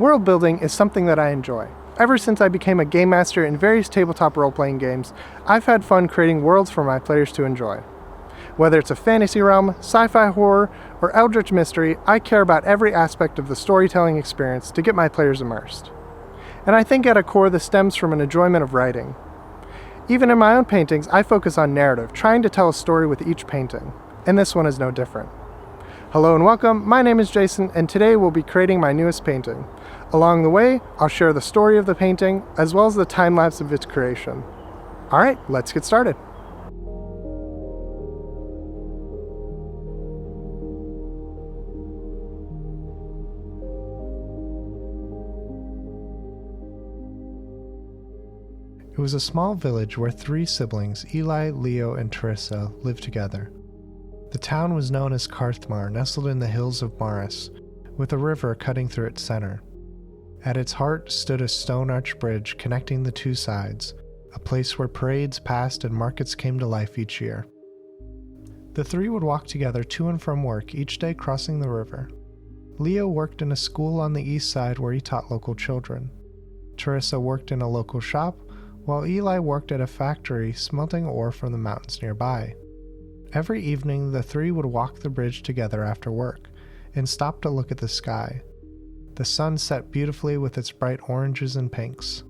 World building is something that I enjoy. Ever since I became a game master in various tabletop role-playing games, I've had fun creating worlds for my players to enjoy. Whether it's a fantasy realm, sci-fi horror, or eldritch mystery, I care about every aspect of the storytelling experience to get my players immersed. And I think at a core this stems from an enjoyment of writing. Even in my own paintings, I focus on narrative, trying to tell a story with each painting, and this one is no different. Hello and welcome, my name is Jason, and today we'll be creating my newest painting. Along the way, I'll share the story of the painting, as well as the time-lapse of its creation. Alright, let's get started. It was a small village where three siblings, Eli, Leo, and Teresa, lived together. The town was known as Karthmar, nestled in the hills of Maris, with a river cutting through its center. At its heart stood a stone-arch bridge connecting the two sides, a place where parades passed and markets came to life each year. The three would walk together to and from work, each day crossing the river. Leo worked in a school on the east side where he taught local children. Teresa worked in a local shop, while Eli worked at a factory smelting ore from the mountains nearby. Every evening, the three would walk the bridge together after work, and stop to look at the sky. The sun set beautifully with its bright oranges and pinks.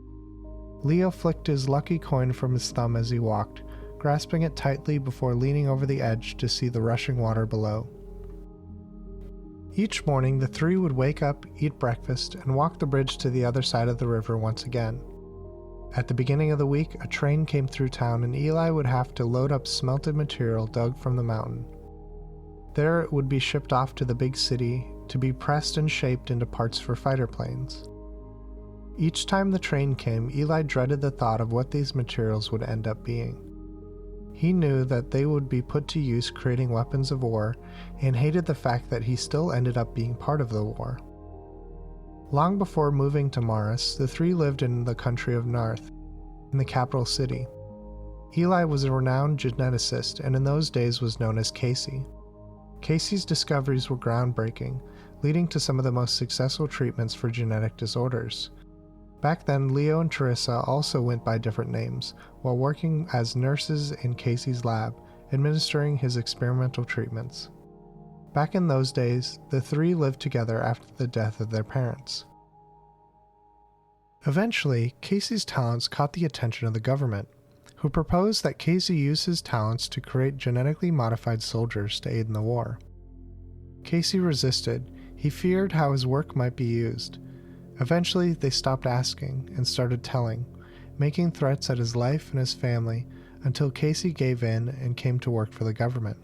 Leo flicked his lucky coin from his thumb as he walked, grasping it tightly before leaning over the edge to see the rushing water below. Each morning, the three would wake up, eat breakfast, and walk the bridge to the other side of the river once again. At the beginning of the week, a train came through town and Eli would have to load up smelted material dug from the mountain. There it would be shipped off to the big city to be pressed and shaped into parts for fighter planes. Each time the train came, Eli dreaded the thought of what these materials would end up being. He knew that they would be put to use creating weapons of war, and hated the fact that he still ended up being part of the war. Long before moving to Maris, the three lived in the country of Narth, in the capital city. Eli was a renowned geneticist, and in those days was known as Casey. Casey's discoveries were groundbreaking, leading to some of the most successful treatments for genetic disorders. Back then, Leo and Teresa also went by different names, while working as nurses in Casey's lab, administering his experimental treatments. Back in those days, the three lived together after the death of their parents. Eventually, Casey's talents caught the attention of the government, who proposed that Casey use his talents to create genetically modified soldiers to aid in the war. Casey resisted. He feared how his work might be used. Eventually, they stopped asking and started telling, making threats at his life and his family until Casey gave in and came to work for the government.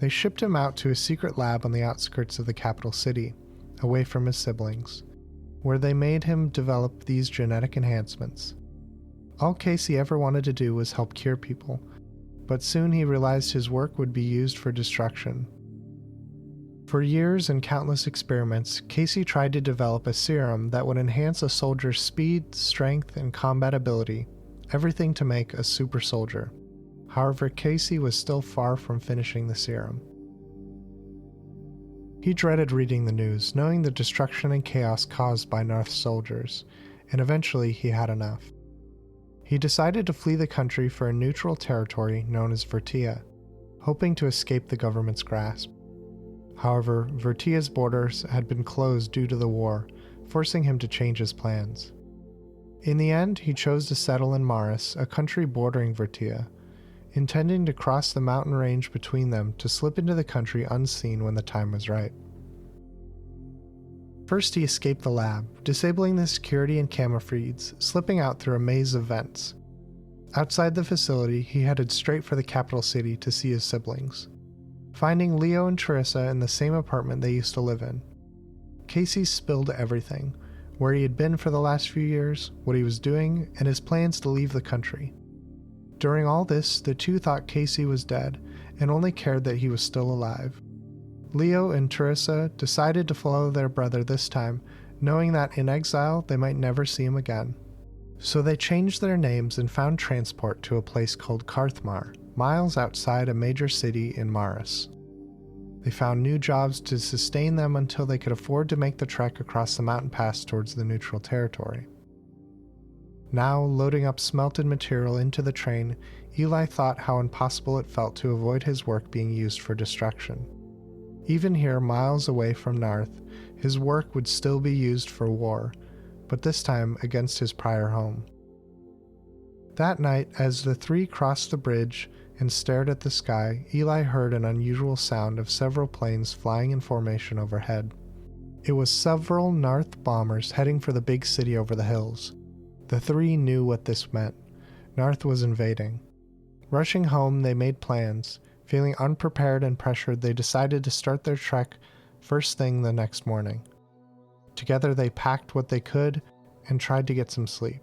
They shipped him out to a secret lab on the outskirts of the capital city, away from his siblings, where they made him develop these genetic enhancements. All Casey ever wanted to do was help cure people, but soon he realized his work would be used for destruction. For years and countless experiments, Casey tried to develop a serum that would enhance a soldier's speed, strength, and combat ability, everything to make a super soldier. However, Casey was still far from finishing the serum. He dreaded reading the news, knowing the destruction and chaos caused by Narth's soldiers, and eventually he had enough. He decided to flee the country for a neutral territory known as Vertia, hoping to escape the government's grasp. However, Vertia's borders had been closed due to the war, forcing him to change his plans. In the end, he chose to settle in Maris, a country bordering Vertia, intending to cross the mountain range between them to slip into the country unseen when the time was right. First, he escaped the lab, disabling the security and camera feeds, slipping out through a maze of vents. Outside the facility, he headed straight for the capital city to see his siblings, finding Leo and Teresa in the same apartment they used to live in. Casey spilled everything, where he had been for the last few years, what he was doing, and his plans to leave the country. During all this, the two thought Casey was dead, and only cared that he was still alive. Leo and Teresa decided to follow their brother this time, knowing that in exile they might never see him again. So they changed their names and found transport to a place called Karthmar, miles outside a major city in Maris. They found new jobs to sustain them until they could afford to make the trek across the mountain pass towards the neutral territory. Now, loading up smelted material into the train, Eli thought how impossible it felt to avoid his work being used for destruction. Even here, miles away from Narth, his work would still be used for war, but this time against his prior home. That night, as the three crossed the bridge and stared at the sky, Eli heard an unusual sound of several planes flying in formation overhead. It was several Narth bombers heading for the big city over the hills. The three knew what this meant. Narth was invading. Rushing home, they made plans. Feeling unprepared and pressured, they decided to start their trek first thing the next morning. Together they packed what they could and tried to get some sleep.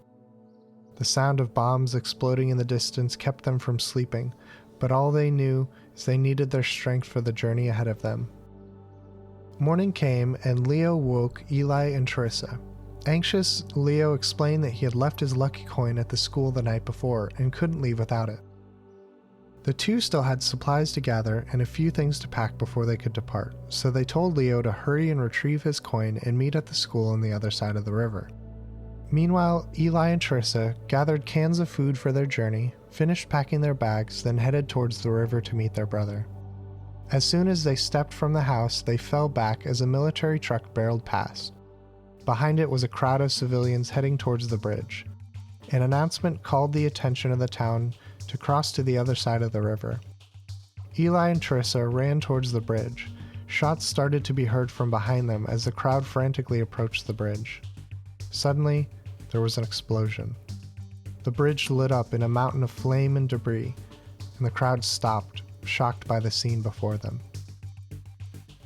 The sound of bombs exploding in the distance kept them from sleeping, but all they knew is they needed their strength for the journey ahead of them. Morning came, and Leo woke Eli and Teresa. Anxious, Leo explained that he had left his lucky coin at the school the night before and couldn't leave without it. The two still had supplies to gather and a few things to pack before they could depart, so they told Leo to hurry and retrieve his coin and meet at the school on the other side of the river. Meanwhile, Eli and Teresa gathered cans of food for their journey, finished packing their bags, then headed towards the river to meet their brother. As soon as they stepped from the house, they fell back as a military truck barreled past. Behind it was a crowd of civilians heading towards the bridge. An announcement called the attention of the town to cross to the other side of the river. Eli and Teresa ran towards the bridge. Shots started to be heard from behind them as the crowd frantically approached the bridge. Suddenly, there was an explosion. The bridge lit up in a mountain of flame and debris, and the crowd stopped, shocked by the scene before them.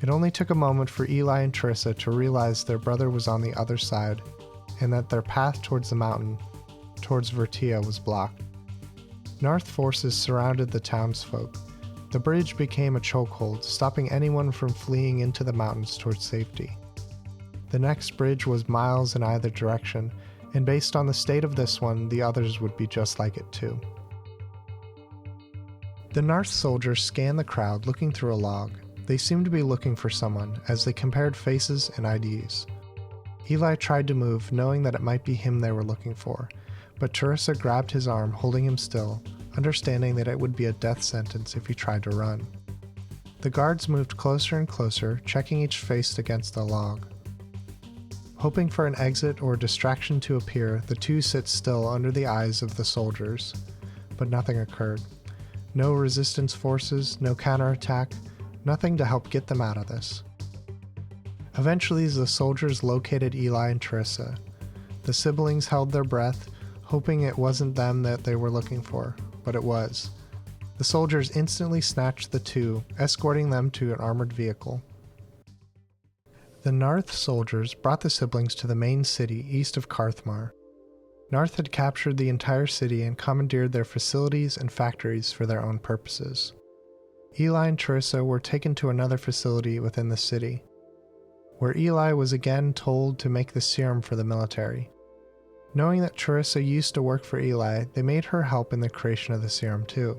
It only took a moment for Eli and Teresa to realize their brother was on the other side, and that their path towards the mountain, towards Virtia, was blocked. Narth forces surrounded the townsfolk. The bridge became a chokehold, stopping anyone from fleeing into the mountains towards safety. The next bridge was miles in either direction, and based on the state of this one, the others would be just like it too. The Narth soldiers scanned the crowd, looking through a log. They seemed to be looking for someone, as they compared faces and IDs. Eli tried to move, knowing that it might be him they were looking for, but Teresa grabbed his arm, holding him still, understanding that it would be a death sentence if he tried to run. The guards moved closer and closer, checking each face against the log. Hoping for an exit or distraction to appear, the two sit still under the eyes of the soldiers, but nothing occurred. No resistance forces, no counterattack, nothing to help get them out of this. Eventually, the soldiers located Eli and Teresa. The siblings held their breath, hoping it wasn't them that they were looking for, but it was. The soldiers instantly snatched the two, escorting them to an armored vehicle. The Narth soldiers brought the siblings to the main city east of Karthmar. Narth had captured the entire city and commandeered their facilities and factories for their own purposes. Eli and Teresa were taken to another facility within the city, where Eli was again told to make the serum for the military. Knowing that Teresa used to work for Eli, they made her help in the creation of the serum too.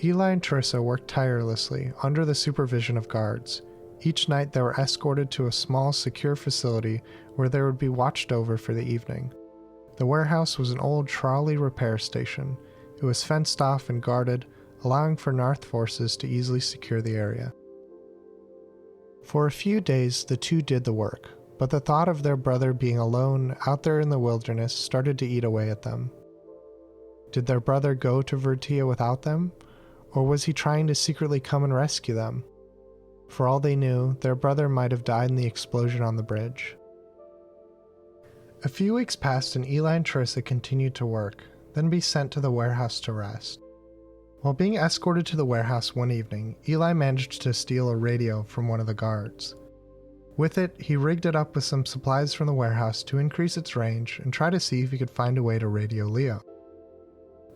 Eli and Teresa worked tirelessly under the supervision of guards. Each night they were escorted to a small, secure facility where they would be watched over for the evening. The warehouse was an old trolley repair station. It was fenced off and guarded, allowing for Narth forces to easily secure the area. For a few days, the two did the work, but the thought of their brother being alone out there in the wilderness started to eat away at them. Did their brother go to Virtia without them, or was he trying to secretly come and rescue them? For all they knew, their brother might have died in the explosion on the bridge. A few weeks passed and Eli and Teresa continued to work, then be sent to the warehouse to rest. While being escorted to the warehouse one evening, Eli managed to steal a radio from one of the guards. With it, he rigged it up with some supplies from the warehouse to increase its range and try to see if he could find a way to radio Leo.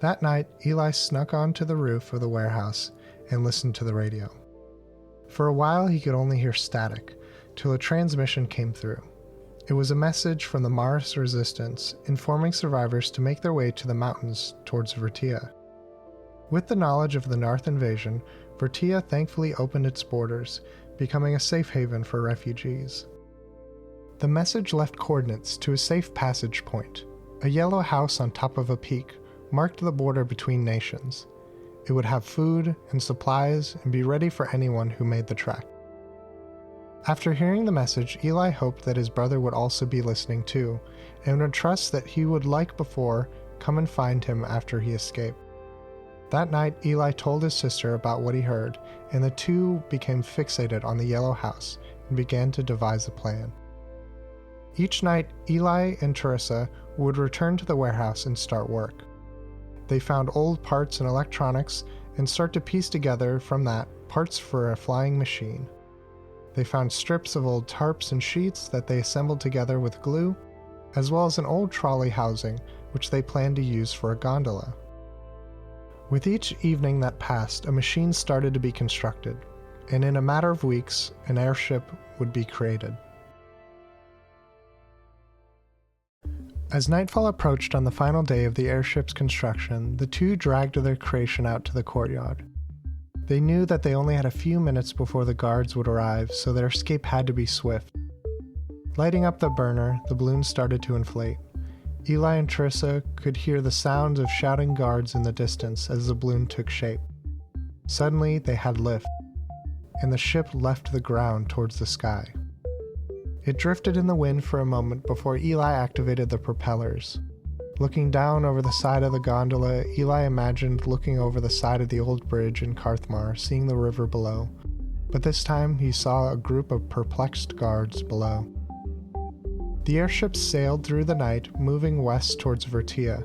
That night, Eli snuck onto the roof of the warehouse and listened to the radio. For a while, he could only hear static, till a transmission came through. It was a message from the Mars Resistance, informing survivors to make their way to the mountains towards Virtia. With the knowledge of the Narth invasion, Virtia thankfully opened its borders, becoming a safe haven for refugees. The message left coordinates to a safe passage point. A yellow house on top of a peak marked the border between nations. It would have food and supplies and be ready for anyone who made the trek. After hearing the message, Eli hoped that his brother would also be listening too, and would trust that he would, like before, come and find him after he escaped. That night, Eli told his sister about what he heard, and the two became fixated on the yellow house and began to devise a plan. Each night, Eli and Teresa would return to the warehouse and start work. They found old parts and electronics and start to piece together from that parts for a flying machine. They found strips of old tarps and sheets that they assembled together with glue, as well as an old trolley housing which they planned to use for a gondola. With each evening that passed, a machine started to be constructed, and in a matter of weeks, an airship would be created. As nightfall approached on the final day of the airship's construction, the two dragged their creation out to the courtyard. They knew that they only had a few minutes before the guards would arrive, so their escape had to be swift. Lighting up the burner, the balloon started to inflate. Eli and Teresa could hear the sounds of shouting guards in the distance as the balloon took shape. Suddenly, they had lift, and the ship left the ground towards the sky. It drifted in the wind for a moment before Eli activated the propellers. Looking down over the side of the gondola, Eli imagined looking over the side of the old bridge in Karthmar, seeing the river below. But this time, he saw a group of perplexed guards below. The airship sailed through the night, moving west towards Virtia.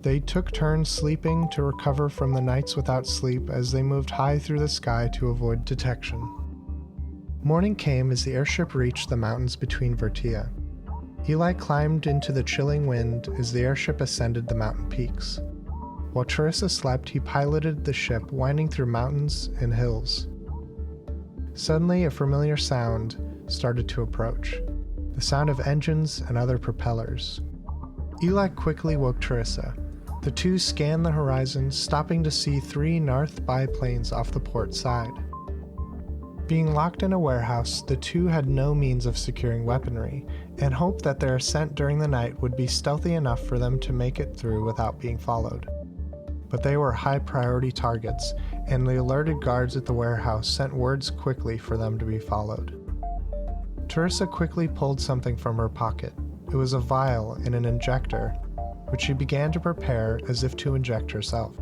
They took turns sleeping to recover from the nights without sleep as they moved high through the sky to avoid detection. Morning came as the airship reached the mountains between Virtia. Eli climbed into the chilling wind as the airship ascended the mountain peaks. While Teresa slept, he piloted the ship, winding through mountains and hills. Suddenly, a familiar sound started to approach. The sound of engines and other propellers. Eli quickly woke Teresa. The two scanned the horizon, stopping to see 3 Narth biplanes off the port side. Being locked in a warehouse, the two had no means of securing weaponry, and hoped that their ascent during the night would be stealthy enough for them to make it through without being followed. But they were high-priority targets, and the alerted guards at the warehouse sent words quickly for them to be followed. Teresa quickly pulled something from her pocket. It was a vial and an injector, which she began to prepare as if to inject herself.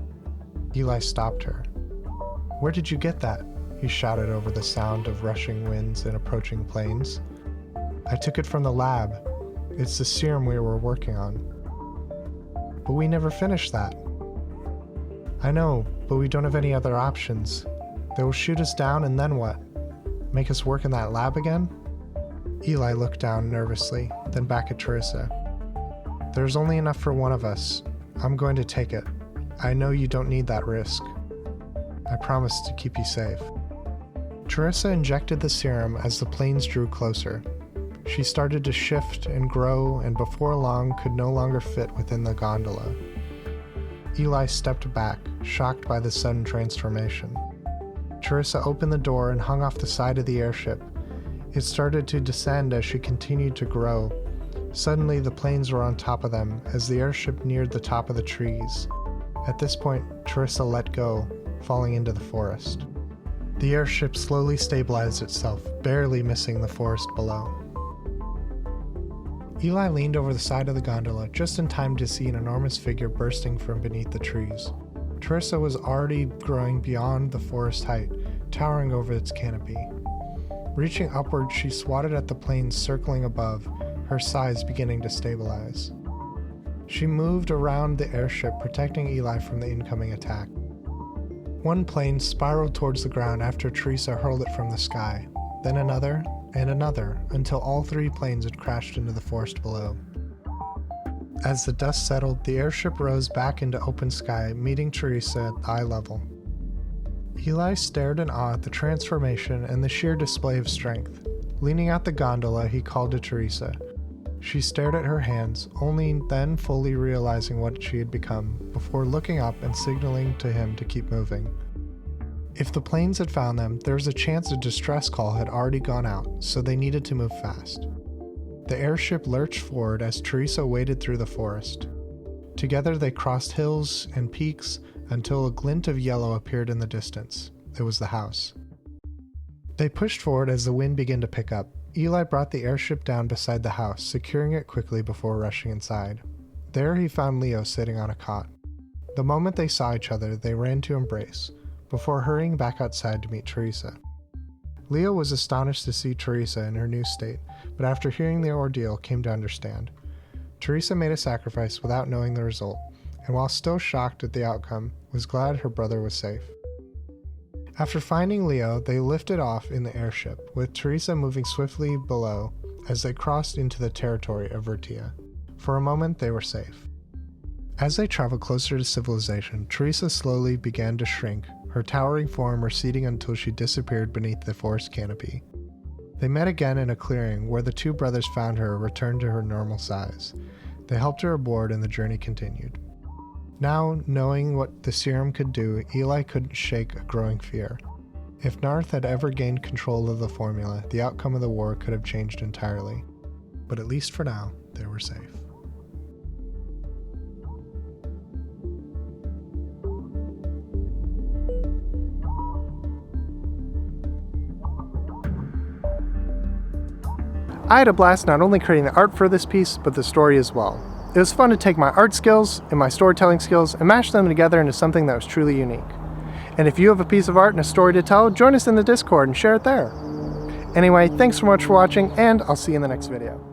Eli stopped her. "Where did you get that?" he shouted over the sound of rushing winds and approaching planes. "I took it from the lab. It's the serum we were working on." "But we never finished that." "I know, but we don't have any other options. They will shoot us down and then what? Make us work in that lab again?" Eli looked down nervously, then back at Teresa. "There's only enough for one of us. I'm going to take it. I know you don't need that risk. I promise to keep you safe." Teresa injected the serum as the planes drew closer. She started to shift and grow, and before long could no longer fit within the gondola. Eli stepped back, shocked by the sudden transformation. Teresa opened the door and hung off the side of the airship. It started to descend as she continued to grow. Suddenly, the planes were on top of them as the airship neared the top of the trees. At this point, Teresa let go, falling into the forest. The airship slowly stabilized itself, barely missing the forest below. Eli leaned over the side of the gondola just in time to see an enormous figure bursting from beneath the trees. Teresa was already growing beyond the forest height, towering over its canopy. Reaching upward, she swatted at the planes circling above, her size beginning to stabilize. She moved around the airship, protecting Eli from the incoming attack. One plane spiraled towards the ground after Teresa hurled it from the sky, then another, and another, until all 3 planes had crashed into the forest below. As the dust settled, the airship rose back into open sky, meeting Teresa at eye level. Eli stared in awe at the transformation and the sheer display of strength. Leaning out the gondola, he called to Teresa. She stared at her hands, only then fully realizing what she had become, before looking up and signaling to him to keep moving. If the planes had found them, there was a chance a distress call had already gone out, so they needed to move fast. The airship lurched forward as Teresa waded through the forest. Together they crossed hills and peaks until a glint of yellow appeared in the distance. It was the house. They pushed forward as the wind began to pick up. Eli brought the airship down beside the house, securing it quickly before rushing inside. There he found Leo sitting on a cot. The moment they saw each other, they ran to embrace, before hurrying back outside to meet Teresa. Leo was astonished to see Teresa in her new state, but after hearing the ordeal, came to understand. Teresa made a sacrifice without knowing the result, and while still shocked at the outcome, was glad her brother was safe. After finding Leo, they lifted off in the airship, with Teresa moving swiftly below as they crossed into the territory of Vertia. For a moment, they were safe. As they traveled closer to civilization, Teresa slowly began to shrink, her towering form receding until she disappeared beneath the forest canopy. They met again in a clearing where the two brothers found her returned to her normal size. They helped her aboard and the journey continued. Now, knowing what the serum could do, Eli couldn't shake a growing fear. If Narth had ever gained control of the formula, the outcome of the war could have changed entirely. But at least for now, they were safe. I had a blast not only creating the art for this piece, but the story as well. It was fun to take my art skills and my storytelling skills and mash them together into something that was truly unique. And if you have a piece of art and a story to tell, join us in the Discord and share it there. Anyway, thanks so much for watching, and I'll see you in the next video.